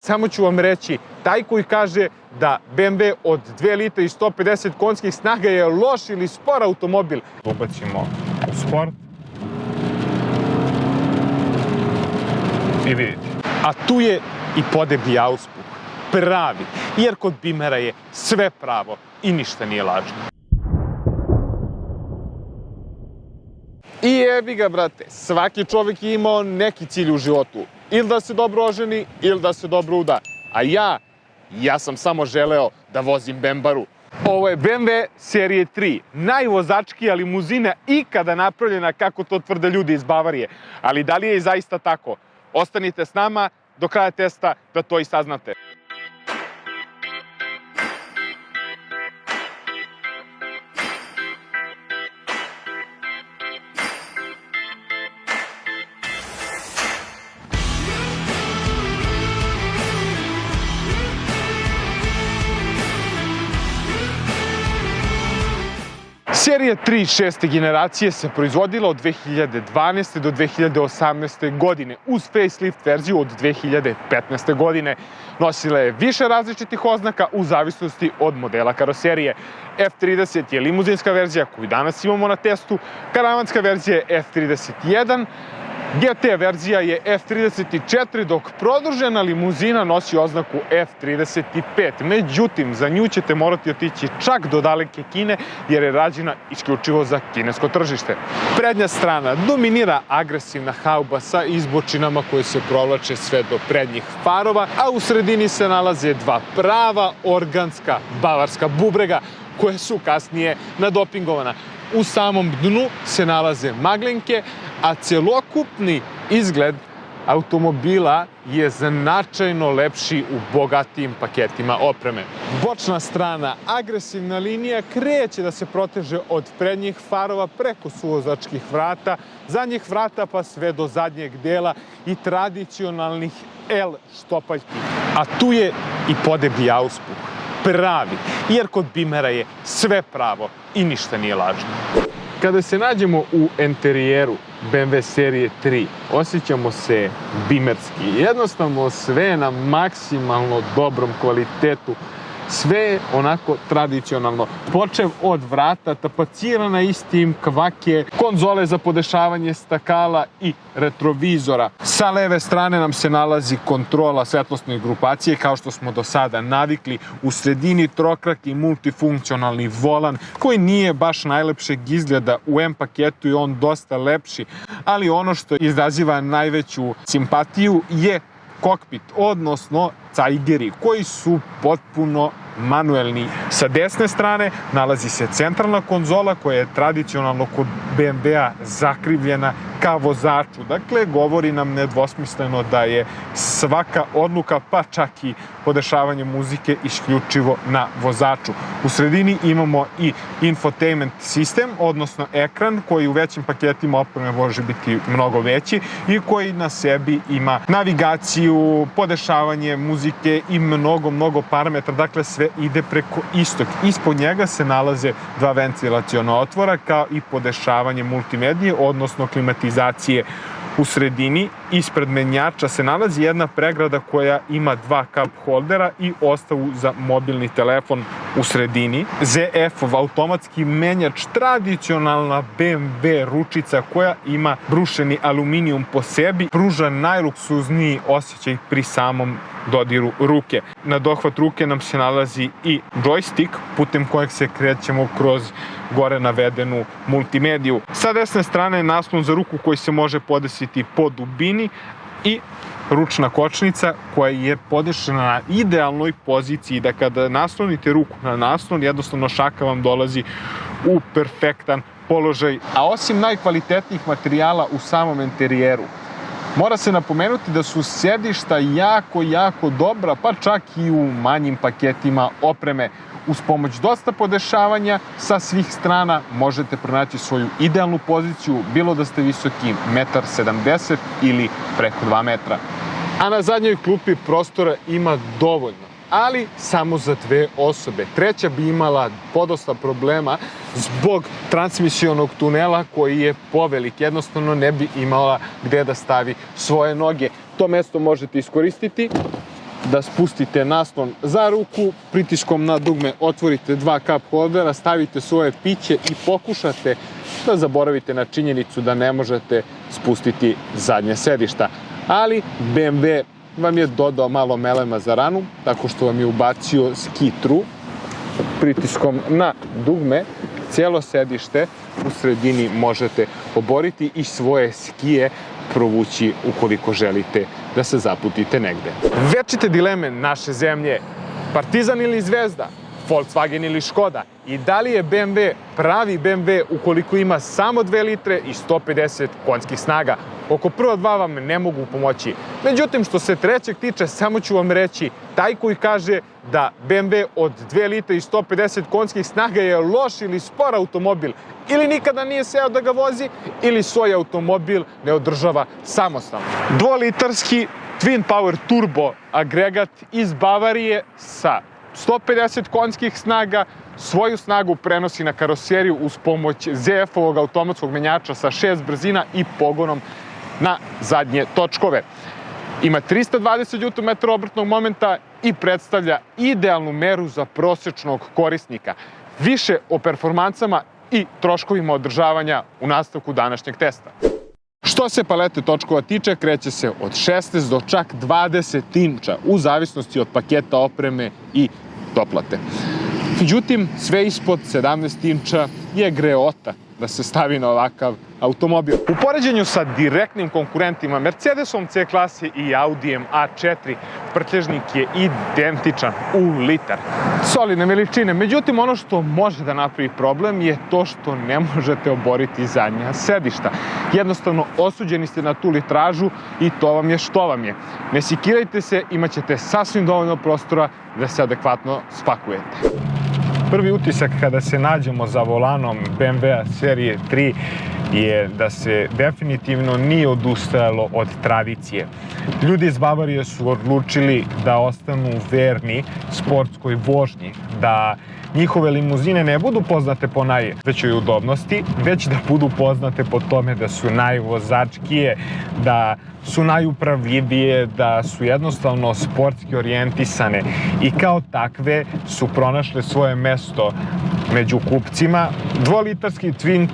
Samo ću vam reći, taj koji kaže da BMW od 2 litra i 150 konjskih snaga je loš ili spor automobil. Ubacimo u sport. I vidite. A tu je i podeblji auspuh. Pravi. Jer kod Beamera je sve pravo i ništa nije lažno. I jebi ga, brate, svaki čovjek je imao neki cilj u životu. Ili da se dobro oženi, ili da se dobro uda. A ja sam samo želeo da vozim Bembaru. Ovo je BMW serije 3, najvozačkija limuzina ikada napravljena, kako to tvrde ljudi iz Bavarije. Ali da li je zaista tako? Ostanite s nama do kraja testa da to i saznate. Serija 3 šeste generacije se proizvodila od 2012. do 2018. godine uz facelift verziju od 2015. godine. Nosila je više različitih oznaka u zavisnosti od modela karoserije. F30 je limuzinska verzija koju danas imamo na testu, karavanska verzija je F31, GT verzija je F34, dok produžena limuzina nosi oznaku F35. Međutim, za nju ćete morati otići čak do daleke Kine, jer je rađena isključivo za kinesko tržište. Prednja strana dominira agresivna hauba sa izbočinama koje se provlače sve do prednjih farova, a u sredini se nalaze dva prava organska bavarska bubrega, koje su kasnije nadopingovana. U samom dnu se nalaze maglenke, a celokupni izgled automobila je značajno lepši u bogatijim paketima opreme. Bočna strana, agresivna linija, kreće da se proteže od prednjih farova preko suvozačkih vrata, zadnjih vrata pa sve do zadnjeg dela i tradicionalnih L štopaljki. A tu je i podeblji auspuh. Pravi, jer kod Beamera je sve pravo i ništa nije lažno. Kada se nađemo u enterijeru BMW serije 3, osjećamo se beamerski. Jednostavno sve je na maksimalno dobrom kvalitetu. Sve je onako tradicionalno. Počev od vrata, tapacirana istim, kvake, konzole za podešavanje stakala i retrovizora. Sa leve strane nam se nalazi kontrola svetlosne grupacije, kao što smo do sada navikli. U sredini trokrak i multifunkcionalni volan, koji nije baš najlepšeg izgleda. U M paketu je on dosta lepši, ali ono što izaziva najveću simpatiju je kokpit, odnosno cajgeri, koji su potpuno manuelni. Sa desne strane nalazi se centralna konzola koja je tradicionalno kod BMW-a zakrivljena ka vozaču. Dakle, govori nam nedvosmisleno da je svaka odluka, pa čak i podešavanje muzike, isključivo na vozaču. U sredini imamo i infotainment sistem, odnosno ekran koji u većim paketima opreme može biti mnogo veći i koji na sebi ima navigaciju, podešavanje muzike i mnogo parametra. Dakle, sve ide preko istog. Ispod njega se nalaze dva ventilaciona otvora kao i podešavanje multimedije, odnosno klimatizacije. U sredini, ispred menjača, se nalazi jedna pregrada koja ima dva cup holdera i ostavu za mobilni telefon. U sredini ZF-ov automatski menjač, tradicionalna BMW ručica koja ima brušeni aluminijum po sebi, pruža najluksuzniji osjećaj pri samom dodiru ruke. Na dohvat ruke nam se nalazi i joystick putem kojeg se krećemo kroz gore navedenu multimediju. Sa desne strane je naslon za ruku koji se može podesiti po dubini i ručna kočnica koja je podešena na idealnoj poziciji, da kada naslonite ruku na naslon, jednostavno šaka vam dolazi u perfektan položaj. A osim najkvalitetnijih materijala u samom enterijeru, mora se napomenuti da su sedišta jako dobra, pa čak i u manjim paketima opreme. Uz pomoć dosta podešavanja sa svih strana možete pronaći svoju idealnu poziciju, bilo da ste visoki 1,70 m ili preko 2 metra. A na zadnjoj klupi prostora ima dovoljno, ali samo za 2 osobe. Treća bi imala podosta problema zbog transmisionog tunela koji je povelik. Jednostavno ne bi imala gde da stavi svoje noge. To mesto možete iskoristiti da spustite naslon za ruku, pritiskom na dugme otvorite dva cup holdera, stavite svoje piće i pokušate da zaboravite na činjenicu da ne možete spustiti zadnje sedišta. Ali BMW vam je dodao malo melema za ranu, tako što vam je ubacio skitru. Pritiskom na dugme cijelo sedište u sredini možete oboriti i svoje skije provući ukoliko želite da se zaputite negde. Večite dileme naše zemlje, Partizan ili Zvezda, Volkswagen ili Škoda, i da li je BMW pravi BMW ukoliko ima samo 2 litre i 150 konjskih snaga. Oko prva dva vam ne mogu pomoći. Međutim, što se trećeg tiče, samo ću vam reći, taj koji kaže da BMW od 2 litre i 150 konjskih snaga je loš ili spor automobil, ili nikada nije seo da ga vozi, ili svoj automobil ne održava samostalno. Dvolitarski Twin Power Turbo agregat iz Bavarije sa 150 konjskih snaga, svoju snagu prenosi na karoseriju uz pomoć ZF-ovog automatskog menjača sa 6 brzina i pogonom na zadnje točkove. Ima 320 Nm obrtnog momenta i predstavlja idealnu meru za prosječnog korisnika. Više o performansama i troškovima održavanja u nastavku današnjeg testa. Što se palete točkova tiče, kreće se od 16 do čak 20 inča, u zavisnosti od paketa opreme i doplate. Međutim, sve ispod 17 inča je greota da se stavi na ovakav automobil. U poređenju sa direktnim konkurentima Mercedesom C klase i Audijem A4, prtljažnik je identičan u litar. Solidne veličine, međutim ono što može da napravi problem je to što ne možete oboriti zadnja sedišta. Jednostavno osuđeni ste na tu litražu i to vam je što vam je. Ne sikirajte se, imat ćete sasvim dovoljno prostora da se adekvatno spakujete. Prvi utisak kada se nađemo za volanom BMW-a serije 3 je da se definitivno nije odustajalo od tradicije. Ljudi iz Bavarije su odlučili da ostanu verni sportskoj vožnji, da njihove limuzine ne budu poznate po najvećoj udobnosti, već da budu poznate po tome da su najvozačkije, da su najupravljivije, da su jednostavno sportski orijentisane i kao takve su pronašle svoje mesto među kupcima. Dvolitarski Twin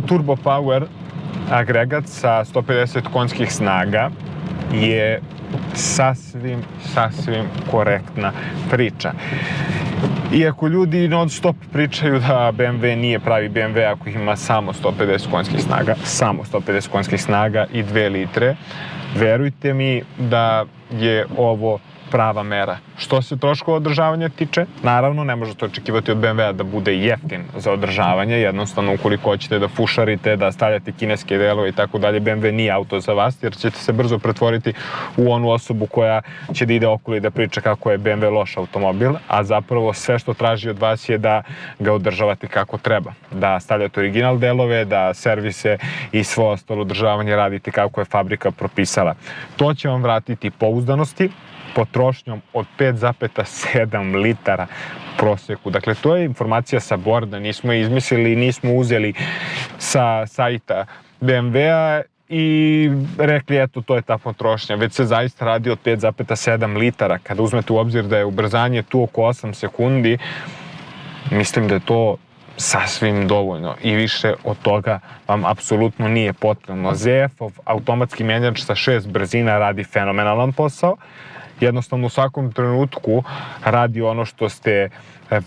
Turbo Power agregat sa 150 konjskih snaga je sasvim korektna priča. Iako ljudi non stop pričaju da BMW nije pravi BMW ako ima samo 150 konjskih snaga i 2 litre, verujte mi da je ovo prava mera. Što se troškova održavanja tiče, naravno ne možete očekivati od BMW-a da bude jeftin za održavanje, jednostavno ukoliko hoćete da fušarite, da stavljate kineske delove i tako dalje, BMW nije auto za vas, jer ćete se brzo pretvoriti u onu osobu koja će da ide okolo i da priča kako je BMW loš automobil, a zapravo sve što traži od vas je da ga održavate kako treba, da stavljate original delove, da servise i svo ostalo održavanje radite kako je fabrika propisala. To će vam vratiti pouzdanosti, potrošnjom od 5,7 litara proseku. Dakle, to je informacija sa borda, nismo je izmislili, nismo uzeli sa sajta BMW-a i rekli, eto, to je ta potrošnja. Već se zaista radi od 5,7 litara. Kada uzmete u obzir da je ubrzanje tu oko 8 sekundi, mislim da je to sasvim dovoljno i više od toga vam apsolutno nije potrebno. ZF-ov automatski menjač sa 6 brzina radi fenomenalan posao. Jednostavno u svakom trenutku radi ono što ste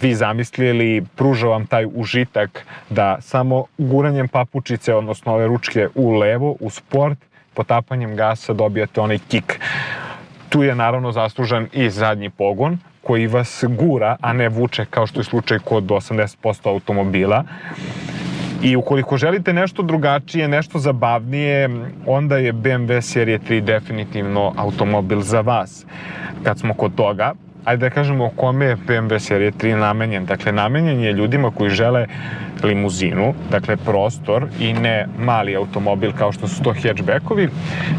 vi zamislili, pruža vam taj užitak da samo guranjem papučice, odnosno ove ručke u levo, u sport, potapanjem gasa dobijate onaj kik. Tu je naravno zaslužan i zadnji pogon koji vas gura, a ne vuče kao što je slučaj kod 80% automobila. I ukoliko želite nešto drugačije, nešto zabavnije, onda je BMW serije 3 definitivno automobil za vas. Kad smo kod toga, ajde da kažemo kome je BMW serije 3 namenjen. Dakle, namenjen je ljudima koji žele limuzinu, dakle prostor i ne mali automobil kao što su to hatchbackovi.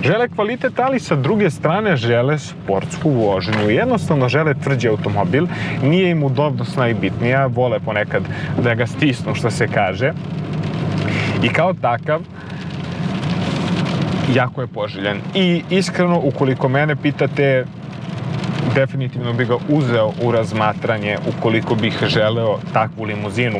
Žele kvalitet, ali sa druge strane žele sportsku vožnju. Jednostavno žele tvrđi automobil, nije im udobnost najbitnija, vole ponekad da ga stisnu, što se kaže. I kao takav, jako je poželjen. I iskreno, ukoliko mene pitate, definitivno bi ga uzeo u razmatranje ukoliko bih želeo takvu limuzinu.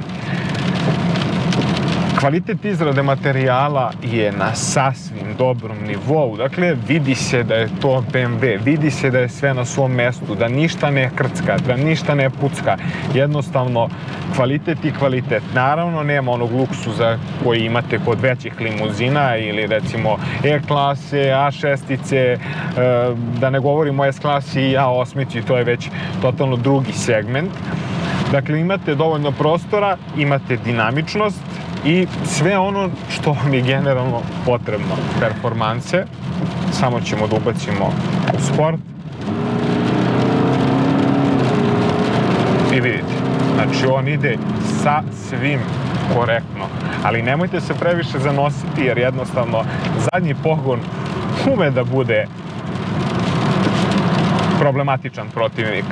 Kvalitet izrade materijala je na sasvim dobrom nivou, dakle vidi se da je to BMW, vidi se da je sve na svom mestu, da ništa ne krcka, da ništa ne pucka, jednostavno kvalitet i kvalitet. Naravno nema onog luksuza koji imate kod većih limuzina ili recimo E-klase, A6-ice, da ne govorim o S-klasi i A8-ici, to je već totalno drugi segment. Dakle, imate dovoljno prostora, imate dinamičnost i sve ono što vam je generalno potrebno. Performanse, samo ćemo da ubacimo u sport. I vidite, znači on ide sa svim korektno, ali nemojte se previše zanositi jer jednostavno zadnji pogon ume da bude problematičan protivnik.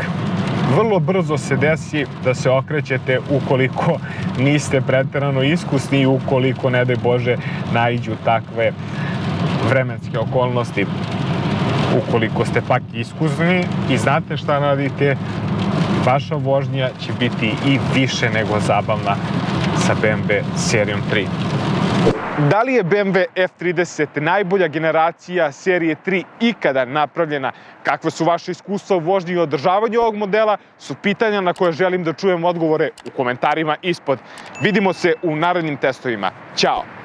Vrlo brzo se desi da se okrećete ukoliko niste preterano iskusni i ukoliko, ne daj Bože, naiđu takve vremenske okolnosti. Ukoliko ste pak iskusni i znate šta radite, vaša vožnja će biti i više nego zabavna sa BMW serijom 3. Da li je BMW F30 najbolja generacija serije 3 ikada napravljena? Kakve su vaše iskustva u vožnji i održavanju ovog modela? Su pitanja na koje želim da čujem odgovore u komentarima ispod. Vidimo se u narednim testovima. Ćao!